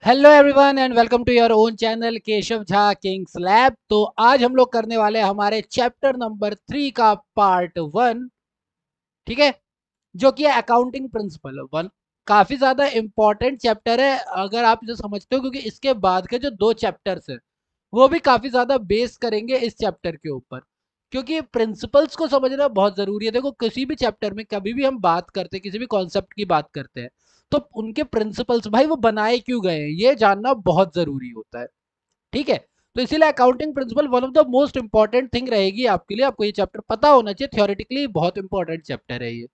Hello everyone and welcome to your own channel Keshav Jha kings lab. तो आज हम लोग करने वाले हैं हमारे चैप्टर नंबर 3 का पार्ट 1। ठीक है, जो कि है अकाउंटिंग प्रिंसिपल वन। काफी ज्यादा इंपॉर्टेंट चैप्टर है अगर आप इसे समझते हो, क्योंकि इसके बाद के जो दो चैप्टर्स है वो भी काफी ज्यादा बेस करेंगे इस चैप्टर के ऊपर, क्योंकि प्रिंसिपल्स को समझना बहुत जरूरी है। देखो, किसी भी चैप्टर में कभी भी हम बात करते हैं, किसी भी कॉन्सेप्ट की बात करते हैं, तो उनके प्रिंसिपल्स भाई वो बनाए क्यों गए हैं ये जानना बहुत जरूरी होता है। ठीक है, तो इसीलिए accounting principle one of the most important thing रहेगी आपके लिए। आपको ये चैप्टर पता होना चाहिए, थियोरेटिकली बहुत इंपॉर्टेंट चैप्टर है ये।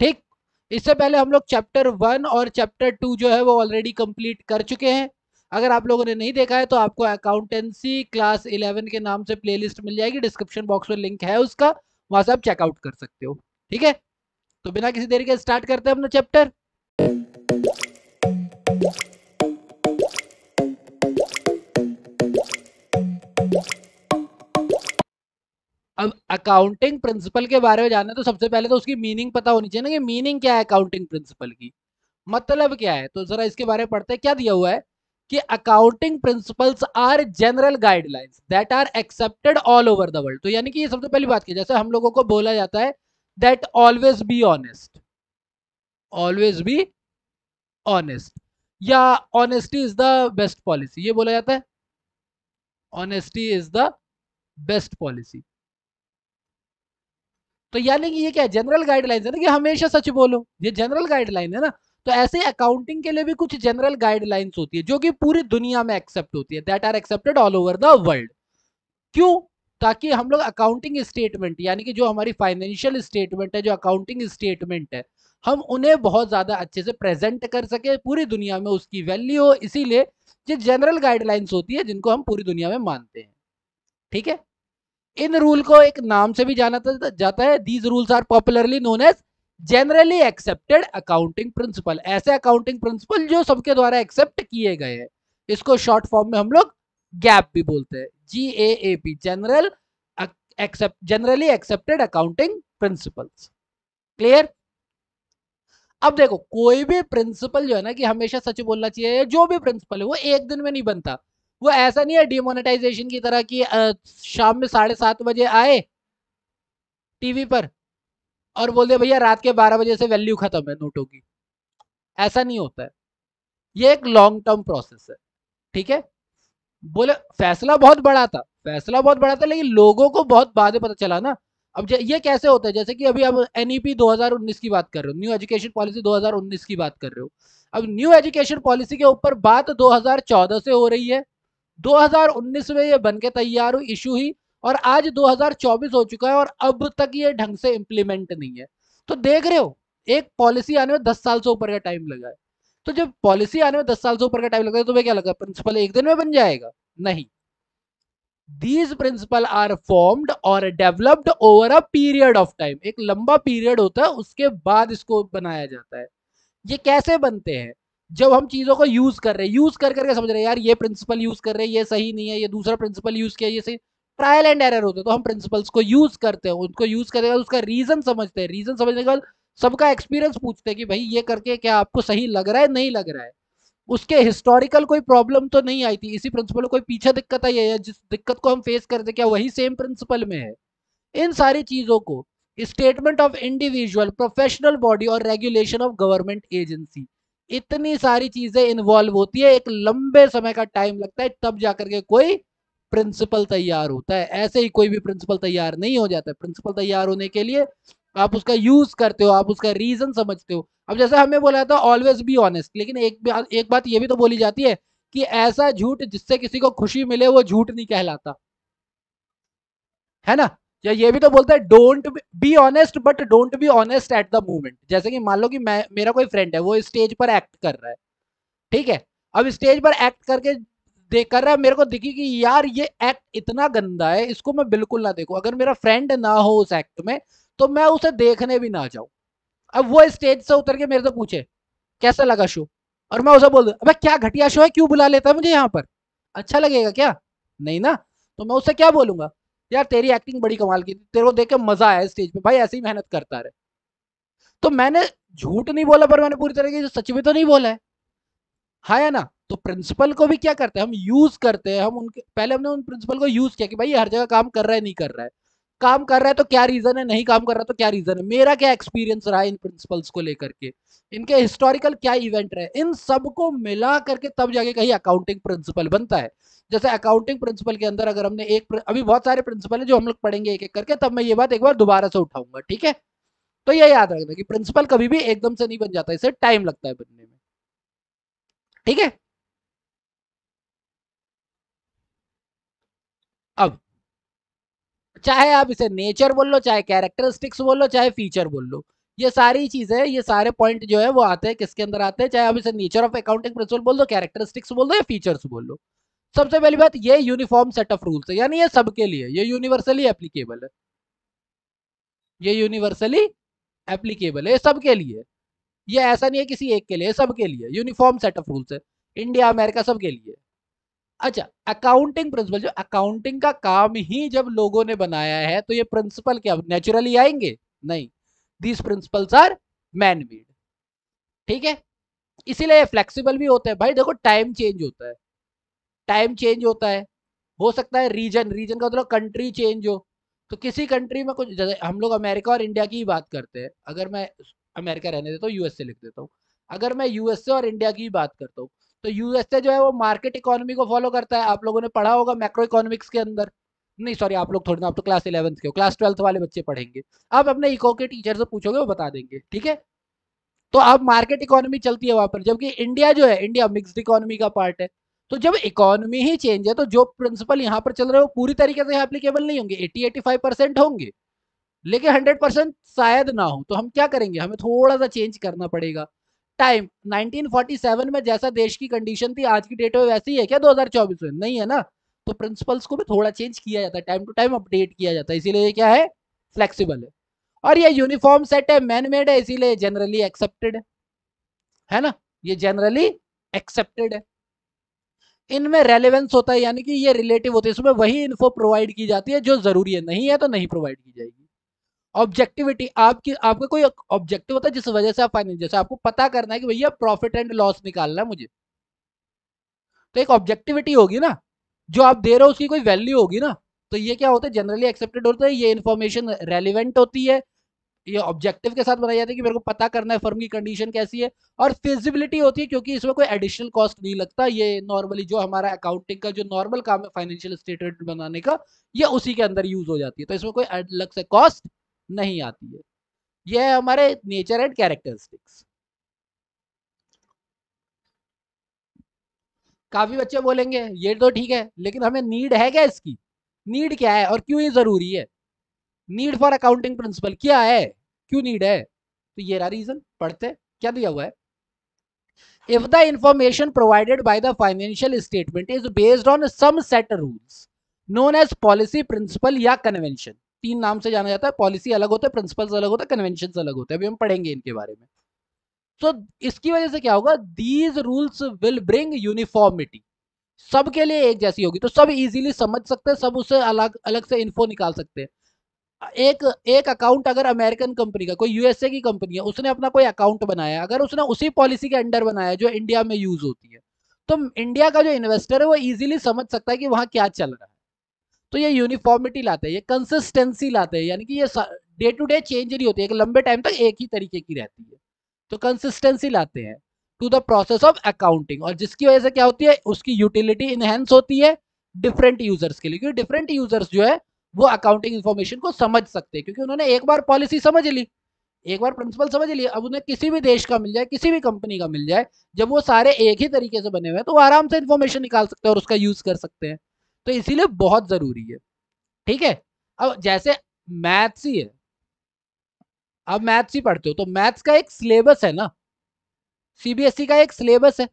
ठीक, इससे पहले हम लोग चैप्टर 1 और चैप्टर 2 जो है वो ऑलरेडी कंप्लीट कर चुके हैं। अगर आप लोगों ने नहीं देखा है तो आपको अकाउंटेंसी क्लास 11 के नाम से प्लेलिस्ट मिल जाएगी, डिस्क्रिप्शन बॉक्स में लिंक है उसका, वहां से आप चेकआउट कर सकते हो। ठीक है, तो बिना किसी देरी के स्टार्ट करते हैं अपना चैप्टर। अब अकाउंटिंग प्रिंसिपल के बारे में जानना है तो सबसे पहले तो उसकी मीनिंग पता होनी चाहिए ना, कि मीनिंग क्या है अकाउंटिंग प्रिंसिपल की, मतलब क्या है। तो जरा इसके बारे में पढ़ते हैं। क्या दिया हुआ है कि accounting principles are general guidelines that are accepted all over the world. तो यानी कि ये सबसे पहली बात की, जैसे हम लोगों को बोला जाता है that always be honest, always be honest, या honesty is the best policy, ये बोला जाता है honesty is the best policy. तो यानी कि ये क्या है, जनरल गाइडलाइंस है ना, कि हमेशा सच बोलो, ये जनरल गाइडलाइन है ना। तो ऐसे अकाउंटिंग के लिए भी कुछ जनरल गाइडलाइंस होती है जो कि पूरी दुनिया में एक्सेप्ट होती है, that are accepted all over the world. क्यों? ताकि हम लोग अकाउंटिंग स्टेटमेंट, यानी कि जो हमारी फाइनेंशियल स्टेटमेंट है, जो अकाउंटिंग स्टेटमेंट है, हम उन्हें बहुत ज्यादा अच्छे से प्रेजेंट कर सके, पूरी दुनिया में उसकी वैल्यू हो। इसीलिए ये जनरल गाइडलाइंस होती है जिनको हम पूरी दुनिया में मानते हैं। ठीक है, इन रूल को एक नाम से भी जाना जाता है, these rules are popularly known as generally accepted accounting principle. ऐसे अकाउंटिंग प्रिंसिपल जो सबके द्वारा एक्सेप्ट किए गए हैं, इसको शॉर्ट फॉर्म में हम लोग गैप भी बोलते हैं, GAAP, general accept, generally accepted accounting principles. Clear? अब देखो, कोई भी प्रिंसिपल जो है ना, कि हमेशा सच बोलना चाहिए, जो भी प्रिंसिपल है वो एक दिन में नहीं बनता। वो ऐसा नहीं है डिमोनेटाइजेशन की तरह की शाम में 7:30 बजे आए टीवी पर और बोल दिया भैया रात के 12 बजे से वैल्यू खत्म है नोटों की। ऐसा नहीं होता है, ये एक लॉन्ग टर्म प्रोसेस है। ठीक है, बोले फैसला बहुत बड़ा था, फैसला बहुत बड़ा था, लेकिन लोगों को बहुत बाद में पता चला ना। अब ये कैसे होता है, जैसे कि अभी अब NEP 2019 की बात कर रहे हो, न्यू एजुकेशन पॉलिसी 2019 की बात कर रहे हो। अब न्यू एजुकेशन पॉलिसी के ऊपर बात 2014 से हो रही है, 2019 में ये बन के तैयार हुई, इशू हुई, और आज 2024 हो चुका है और अब तक ये ढंग से इंप्लीमेंट नहीं है। तो देख रहे हो, एक पॉलिसी आने में 10 साल से ऊपर का टाइम लगा है। तो जब पॉलिसी आने में 10 साल से ऊपर का टाइम लगा है, तो तुम्हें क्या लगा प्रिंसिपल एक दिन में बन जाएगा? नहीं, दीज प्रिंसिपल आर फॉर्म्ड और developed over a period of time. एक लंबा पीरियड होता है, उसके बाद इसको बनाया जाता है। ये कैसे बनते हैं? जब हम चीजों को यूज कर रहे हैं, यूज कर करके समझ रहे हैं यार ये प्रिंसिपल यूज कर रहे हैं, ये सही नहीं है, ये दूसरा प्रिंसिपल यूज किया, ये सही। ट्रायल एंड एरर होते हैं, तो हम प्रिंसिपल्स को यूज करते हैं, उनको यूज करने के बाद उसका रीजन समझते हैं, रीजन समझने के बाद सबका एक्सपीरियंस पूछते हैं कि भाई ये करके क्या आपको सही लग रहा है, नहीं लग रहा है, उसके हिस्टोरिकल कोई प्रॉब्लम तो नहीं आई थी, इसी प्रिंसिपल को कोई पीछे दिक्कत आई है, जिस दिक्कत को हम फेस करते क्या वही सेम प्रिंसिपल में है। इन सारी चीजों को statement of individual, professional body और रेगुलेशन ऑफ गवर्नमेंट एजेंसी, इतनी सारी चीजें इन्वॉल्व होती है, एक लंबे समय का टाइम लगता है, तब जाकर के कोई प्रिंसिपल तैयार होता है। ऐसे ही कोई भी प्रिंसिपल तैयार नहीं हो जाता है। प्रिंसिपल तैयार होने के लिए आप उसका यूज करते हो, आप उसका रीजन समझते हो। अब जैसे हमें बोला था ऑलवेज बी ऑनेस्ट, लेकिन एक बात ये भी तो बोली जाती है कि ऐसा झूठ जिससे किसी को खुशी मिले वो झूठ नहीं कहलाता, है ना। या ये भी तो बोलता है don't be honest but don't be honest at the moment. जैसे कि मान लो कि मैं, मेरा कोई फ्रेंड है, वो स्टेज पर एक्ट कर रहा है, ठीक है। अब स्टेज पर एक्ट करके देख कर रहा है, मेरे को दिखी कि यार ये एक्ट इतना गंदा है, इसको मैं बिल्कुल ना देखूं। अगर मेरा फ्रेंड ना हो उस एक्ट में तो मैं उसे देखने भी ना जाऊं। अब वो स्टेज से उतर के मेरे से पूछे कैसा लगा शो, और मैं उसे बोल दूं अबे क्या घटिया शो है, क्यों बुला लेता है मुझे यहाँ पर, अच्छा लगेगा क्या? नहीं ना। तो मैं उससे क्या बोलूंगा, यार तेरी एक्टिंग बड़ी कमाल की थी, तेरे को देख के मजा आया स्टेज पे, भाई ऐसे ही मेहनत करता रहे। तो मैंने झूठ नहीं बोला, पर मैंने पूरी तरीके से सच भी तो नहीं बोला है, हाँ या ना। तो प्रिंसिपल को भी क्या करते हैं हम यूज करते हैं, हम उनके पहले हमने उन प्रिंसिपल को यूज किया कि भाई ये हर जगह काम कर रहा है नहीं कर रहा है, काम कर रहा है तो क्या रीजन है, नहीं काम कर रहा तो क्या रीजन है, मेरा क्या एक्सपीरियंस रहा है इन प्रिंसिपल्स को लेकर के, इनके हिस्टोरिकल क्या इवेंट रहे, इन सबको मिला करके तब जाके कहीं अकाउंटिंग प्रिंसिपल बनता है। जैसे अकाउंटिंग प्रिंसिपल के अंदर अगर हमने एक अभी बहुत सारे प्रिंसिपल है जो हम लोग पढ़ेंगे एक एक करके, तब मैं ये बात एक बार दोबारा से उठाऊंगा, ठीक है। तो ये याद रखना कि प्रिंसिपल कभी भी एकदम से नहीं बन जाता, इसे टाइम लगता है बनने में, ठीक है। अब चाहे आप इसे नेचर बोल लो, चाहे कैरेक्टरिस्टिक्स बोल लो, चाहे फीचर बोल लो, ये सारी चीजें, ये सारे पॉइंट जो है वो आते हैं किसके अंदर आते हैं, चाहे आप इसे नेचर ऑफ अकाउंटिंग प्रिंसिपल बोल दो, कैरेक्टरिस्टिक्स बोल दो या फीचर्स बोल लो। सबसे पहली बात, ये यूनिफॉर्म सेट ऑफ रूल्स है, यानी ये सबके लिए, ये यूनिवर्सली एप्लीकेबल है, ये यूनिवर्सली एप्लीकेबल है, ये सबके लिए, ये ऐसा नहीं है किसी एक के लिए, सबके लिए यूनिफॉर्म सेट ऑफ रूल्स है, इंडिया अमेरिका सबके लिए। अच्छा, अकाउंटिंग प्रिंसिपल, जो अकाउंटिंग का काम ही जब लोगों ने बनाया है तो ये प्रिंसिपल क्या नेचुरली आएंगे, नहीं, these principles are man made, ठीक है। इसीलिए फ्लेक्सिबल भी होते हैं भाई, देखो टाइम चेंज होता है, टाइम चेंज होता है, हो सकता है रीजन, रीजन का मतलब कंट्री चेंज हो, तो किसी कंट्री में कुछ, जैसे हम लोग अमेरिका और इंडिया की ही बात करते हैं, अगर मैं अमेरिका रहने देता हूँ, यूएसए लिख देता हूँ, अगर मैं यूएसए और इंडिया की बात करता हूँ, तो यूएसए जो है वो मार्केट इकोनॉमी को फॉलो करता है, आप लोगों ने पढ़ा होगा मैक्रो इकोनॉमिक्स के अंदर, नहीं सॉरी आप लोग थोड़ी ना, आप तो क्लास 11th के हो, क्लास 12th वाले बच्चे पढ़ेंगे, आप अपने इको के टीचर से पूछोगे वो बता देंगे, ठीक है। तो अब मार्केट इकोनॉमी चलती है वहां पर, जबकि इंडिया जो है, इंडिया मिक्स्ड इकोनॉमी का पार्ट है, तो जब इकोनॉमी ही चेंज है तो जो प्रिंसिपल यहाँ पर चल रहे हो पूरी तरीके से एप्लीकेबल नहीं होंगे, 80-85% होंगे, लेकिन 100% शायद ना हो, तो हम क्या करेंगे, हमें थोड़ा सा चेंज करना पड़ेगा। टाइम 1947 में जैसा देश की कंडीशन थी आज की डेट में वैसी है क्या 2024 में, नहीं है ना, तो प्रिंसिपल्स को भी थोड़ा चेंज किया जाता है, टाइम टू टाइम अपडेट किया जाता है, इसीलिए क्या है, फ्लेक्सिबल है। और ये यूनिफॉर्म सेट है, मैन मेड है, इसीलिए जनरली एक्सेप्टेड है ना, ये जनरली एक्सेप्टेड है। इनमें रेलेवेंस होता है, यानी कि ये रिलेटिव होते हैं, इसमें वही इन्फो प्रोवाइड की जाती है जो जरूरी है, नहीं है तो नहीं प्रोवाइड की जाएगी। ऑब्जेक्टिविटी, आपकी आपका कोई ऑब्जेक्टिव होता है जिस वजह से आप फाइनेंस, जैसे आपको पता करना है कि भैया प्रॉफिट एंड लॉस निकालना है मुझे, तो एक ऑब्जेक्टिविटी होगी ना, जो आप दे रहे हो उसकी कोई वैल्यू होगी ना, तो ये क्या होता है, जनरली एक्सेप्टेड होता है, ये इन्फॉर्मेशन रेलिवेंट होती है, ये ऑब्जेक्टिव के साथ बनाई जाती है कि मेरे को पता करना है फर्म की कंडीशन कैसी है, और फिजिबिलिटी होती है क्योंकि इसमें कोई एडिशनल कॉस्ट नहीं लगता, ये नॉर्मली जो हमारा अकाउंटिंग का जो नॉर्मल काम है फाइनेंशियल स्टेटमेंट बनाने का, ये उसी के अंदर यूज हो जाती है, तो इसमें कोई अलग से कॉस्ट नहीं आती है। ये है हमारे नेचर एंड कैरेक्टरिस्टिक्स। काफी बच्चे बोलेंगे ये तो ठीक है, लेकिन हमें नीड है क्या इसकी, नीड क्या है और क्यों ये जरूरी है, नीड फॉर अकाउंटिंग प्रिंसिपल क्या है, क्यों नीड है, तो ये रहा रीजन, पढ़ते क्या दिया हुआ है। If the information provided by the financial statement is based on some set rules known as policy, principle या convention, तीन नाम से जाना जाता है, पॉलिसी अलग होता है, प्रिंसिपल्स अलग होता है, कन्वेंशन अलग होते हैं, अभी हम पढ़ेंगे इनके बारे में। तो इसकी वजह से क्या होगा, these rules will bring uniformity, सबके लिए एक जैसी होगी, तो सब इजीली समझ सकते हैं, सब उससे अलग अलग से इन्फो निकाल सकते हैं। एक एक अकाउंट अगर अमेरिकन कंपनी का, कोई यूएसए की कंपनी है, उसने अपना कोई अकाउंट बनाया, अगर उसने उसी पॉलिसी के अंडर बनाया जो इंडिया में यूज होती है, तो इंडिया का जो इन्वेस्टर है वो इजीली समझ सकता है कि वहां क्या चल रहा है। तो ये यूनिफॉर्मिटी लाते हैं, ये कंसिस्टेंसी लाते हैं, यानी कि ये डे टू डे चेंज नहीं होती है, एक लंबे टाइम तक एक ही तरीके की रहती है, तो कंसिस्टेंसी लाते हैं to the process of accounting, और जिसकी वजह से क्या होती है, उसकी यूटिलिटी इनहेंस होती है डिफरेंट यूजर्स के लिए, क्योंकि डिफरेंट यूजर्स जो है वो अकाउंटिंग इन्फॉर्मेशन को समझ सकते हैं, क्योंकि उन्होंने एक बार पॉलिसी समझ ली, एक बार प्रिंसिपल समझ लिया, अब उन्हें किसी भी देश का मिल जाए, किसी भी कंपनी का मिल जाए, जब वो सारे एक ही तरीके से बने हुए हैं तो वो आराम से इन्फॉर्मेशन निकाल सकते हैं और उसका यूज कर सकते हैं, तो इसीलिए बहुत जरूरी है, ठीक है। अब जैसे मैथ्स ही है, अब मैथ्स ही पढ़ते हो तो मैथ्स का एक सिलेबस है ना, सीबीएसई का एक सिलेबस है,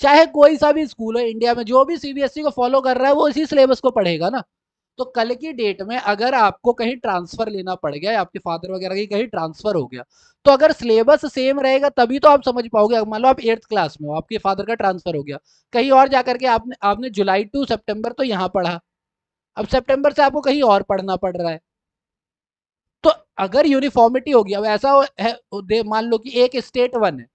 चाहे कोई सा भी स्कूल है इंडिया में, जो भी सीबीएसई को फॉलो कर रहा है वो इसी सिलेबस को पढ़ेगा ना। तो कल की डेट में अगर आपको कहीं ट्रांसफर लेना पड़ गया, आपके फादर वगैरह की कहीं ट्रांसफर हो गया, तो अगर सिलेबस सेम रहेगा तभी तो आप समझ पाओगे। मान लो आप 8th क्लास में हो, आपके फादर का ट्रांसफर हो गया कहीं और जाकर के, आपने आपने जुलाई टू सितंबर तो यहाँ पढ़ा, अब सितंबर से आपको कहीं और पढ़ना पड़ रहा है, तो अगर यूनिफॉर्मिटी होगी, अब ऐसा है मान लो कि एक स्टेट वन है,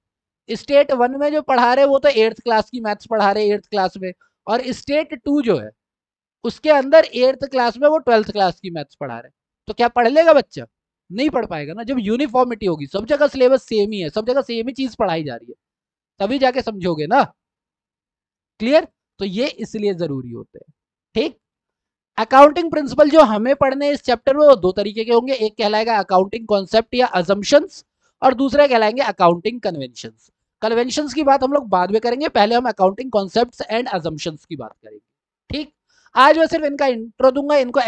स्टेट 1 में जो पढ़ा रहे वो तो 8th क्लास की मैथ्स पढ़ा रहे 8th क्लास में, और स्टेट 2 जो है उसके अंदर 8th क्लास में वो 12th क्लास की मैथ्स पढ़ा रहे, तो क्या पढ़ लेगा बच्चा? नहीं पढ़ पाएगा ना। जब यूनिफॉर्मिटी होगी, सब जगह सिलेबस सेम ही है, सब जगह सेम ही चीज पढ़ाई जा रही है, तभी जाके समझोगे ना। क्लियर? तो ये इसलिए जरूरी होते हैं। ठीक। अकाउंटिंग प्रिंसिपल जो हमें पढ़ने इस चैप्टर में वो दो तरीके के होंगे, एक कहलाएगा अकाउंटिंग कॉन्सेप्ट या अजम्पशंस, और दूसरा कहलाएंगे अकाउंटिंग कन्वेंशंस। कन्वेंशंस की बात हम लोग बाद में करेंगे, पहले हम अकाउंटिंग कॉन्सेप्ट्स एंड अजम्पशंस की बात करेंगे। ठीक। आज मैं सिर्फ इनका इंट्रो दूंगा, इनको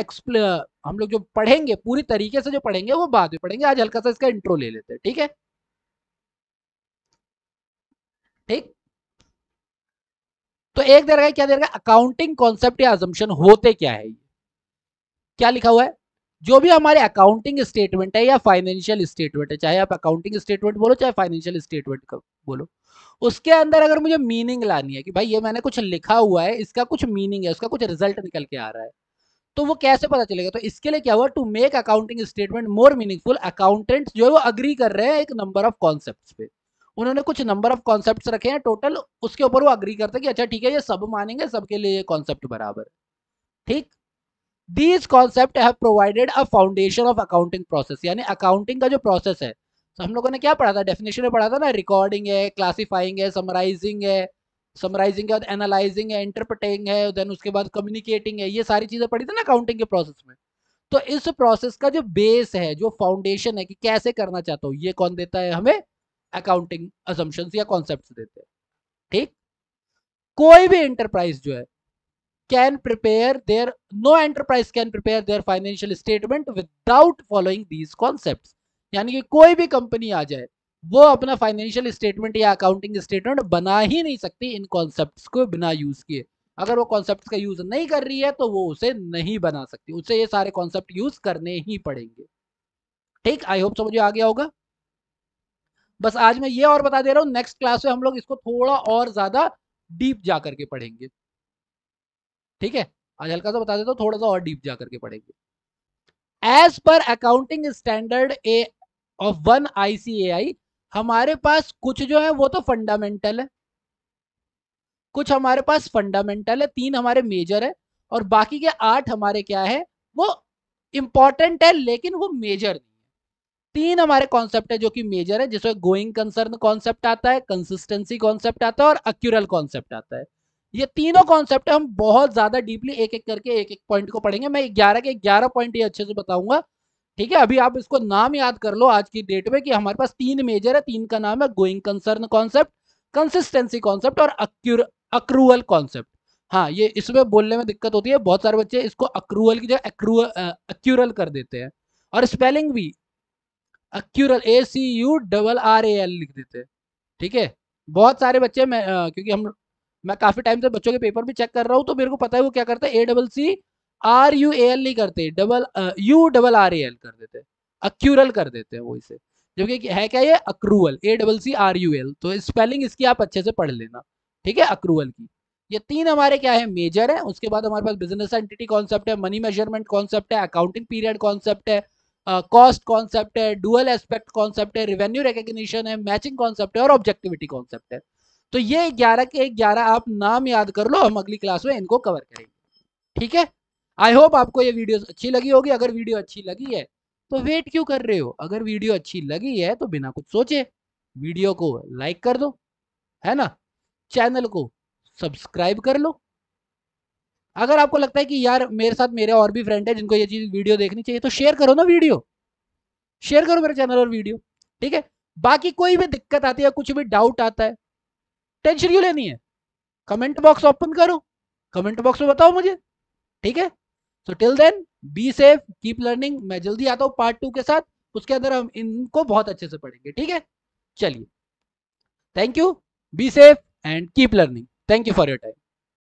हम लोग जो पढ़ेंगे पूरी तरीके से जो पढ़ेंगे वो बाद में पढ़ेंगे, आज हल्का सा इसका इंट्रो ले लेते हैं। ठीक है? ठीक। तो एक दे रहा है, क्या दे रहा है, अकाउंटिंग कॉन्सेप्ट या अजम्पशन होते क्या है। क्या लिखा हुआ है, जो भी हमारे अकाउंटिंग स्टेटमेंट है या फाइनेंशियल स्टेटमेंट है, चाहे आप अकाउंटिंग स्टेटमेंट बोलो चाहे फाइनेंशियल स्टेटमेंट का बोलो, उसके अंदर अगर मुझे मीनिंग लानी है कि भाई ये मैंने कुछ लिखा हुआ है, इसका कुछ मीनिंग है, उसका कुछ रिजल्ट निकल के आ रहा है, तो वो कैसे पता चलेगा? तो इसके लिए क्या हुआ, to make accounting statement more meaningful, accountants जो है वो अग्री कर रहे हैं एक नंबर ऑफ कॉन्सेप्ट्स पे। उन्होंने कुछ नंबर ऑफ कॉन्सेप्ट्स रखे हैं टोटल, उसके ऊपर वो अग्री करते हैं कि अच्छा ठीक है, ये सब मानेंगे, सबके लिए ये कॉन्सेप्ट बराबर है। ठीक। These concept have provided a foundation of accounting process, यानी अकाउंटिंग का जो प्रोसेस है, तो हम लोगों ने क्या पढ़ा था, डेफिनेशन में पढ़ा था ना, रिकॉर्डिंग है, क्लासिफाइंग है, समराइजिंग है, एनालाइजिंग है, इंटरप्रेटिंग है, देन उसके बाद कम्युनिकेटिंग है, ये सारी चीजें पढ़ी थी ना अकाउंटिंग के प्रोसेस में। तो इस प्रोसेस का जो बेस है, जो फाउंडेशन है कि कैसे करना चाहता हूँ, ये कौन देता है हमें? अकाउंटिंग असम्पशंस या कॉन्सेप्ट्स देते हैं। ठीक। कोई भी इंटरप्राइज जो है can prepare their no enterprise can prepare their financial statement without following these concepts, यानी कि कोई भी कंपनी आ जाए वो अपना फाइनेंशियल स्टेटमेंट या अकाउंटिंग स्टेटमेंट बना ही नहीं सकती इन कॉन्सेप्ट्स को बिना यूज किए। अगर वो कॉन्सेप्ट्स का यूज नहीं कर रही है तो वो उसे नहीं बना सकती, उसे ये सारे कॉन्सेप्ट यूज करने ही पड़ेंगे। ठीक। आई होप समझ आ गया होगा। बस आज मैं ये और बता दे रहा हूँ, नेक्स्ट क्लास में हम लोग इसको थोड़ा और ज्यादा डीप जा करके पढ़ेंगे। ठीक है? आज हल्का सा बता देता हूँ, थोड़ा सा और डीप जा करके पढ़ेंगे। As per accounting standard A of 1 ICAI, हमारे पास कुछ जो है वो तो फंडामेंटल है, कुछ हमारे पास फंडामेंटल है, 3 हमारे मेजर है, और बाकी के 8 हमारे क्या है, वो इंपॉर्टेंट है लेकिन वो मेजर नहीं है। 3 हमारे कॉन्सेप्ट है जो कि मेजर है, जिसमें गोइंग कंसर्न कॉन्सेप्ट आता है, कंसिस्टेंसी कॉन्सेप्ट आता है, और अक्यूरल कॉन्सेप्ट आता है। ये तीनों कॉन्सेप्ट हम बहुत ज्यादा डीपली एक एक करके एक एक पॉइंट को पढ़ेंगे। मैं 11 के 11 पॉइंट ये अच्छे से बताऊंगा। ठीक है? अभी आप इसको नाम याद कर लो आज की डेट में कि हमारे पास 3 मेजर है, 3 का नाम है going concern concept, consistency concept, और अक्रूअल कॉन्सेप्ट। हाँ, ये इसमें बोलने में दिक्कत होती है, बहुत सारे बच्चे इसको अक्रूअल की जगह अक्यूरल कर देते हैं, और स्पेलिंग भी अक्यूरल ACURRAL लिख देते हैं। ठीक है? बहुत सारे बच्चे, क्योंकि मैं काफी टाइम से बच्चों के पेपर भी चेक कर रहा हूँ, तो मेरे को पता है वो क्या करते हैं, ACCRUAL नहीं करते, URRAL कर देते हैं, अक्यूरल कर देते हैं वो इसे, जबकि है क्या ये, अक्रूअल, ACCRUL। तो स्पेलिंग इसकी आप अच्छे से पढ़ लेना। ठीक है? अक्रूअल की। ये 3 हमारे क्या है, मेजर है। उसके बाद हमारे पास बिजनेस एंटिटी कॉन्सेप्ट है, मनी मेजरमेंट कॉन्सेप्ट है, अकाउंटिंग पीरियड कॉन्सेप्ट है, कॉस्ट कॉन्सेप्ट है, डुअल एस्पेक्ट कॉन्सेप्ट है, रेवेन्यू रिकग्निशन है, मैचिंग कॉन्सेप्ट है, और ऑब्जेक्टिविटी कॉन्सेप्ट है। तो ये 11 के 11 आप नाम याद कर लो, हम अगली क्लास में इनको कवर करेंगे। ठीक है? आई होप आपको ये वीडियो अच्छी लगी होगी। अगर वीडियो अच्छी लगी है तो वेट क्यों कर रहे हो, अगर वीडियो अच्छी लगी है तो बिना कुछ सोचे वीडियो को लाइक कर दो, है ना, चैनल को सब्सक्राइब कर लो। अगर आपको लगता है कि यार मेरे साथ मेरे और भी फ्रेंड है जिनको ये चीज वीडियो देखनी चाहिए, तो शेयर करो ना, वीडियो शेयर करो मेरे चैनल और वीडियो। ठीक है? बाकी कोई भी दिक्कत आती है, कुछ भी डाउट आता है, टेंशन क्यों लेनी है, कमेंट बॉक्स ओपन करो, कमेंट बॉक्स में बताओ मुझे। ठीक है? So till then be safe, keep learning. मैं जल्दी आता हूँ पार्ट 2 के साथ, उसके अंदर हम इनको बहुत अच्छे से पढ़ेंगे। ठीक है? चलिए, thank you, be safe and keep learning. Thank you for your time.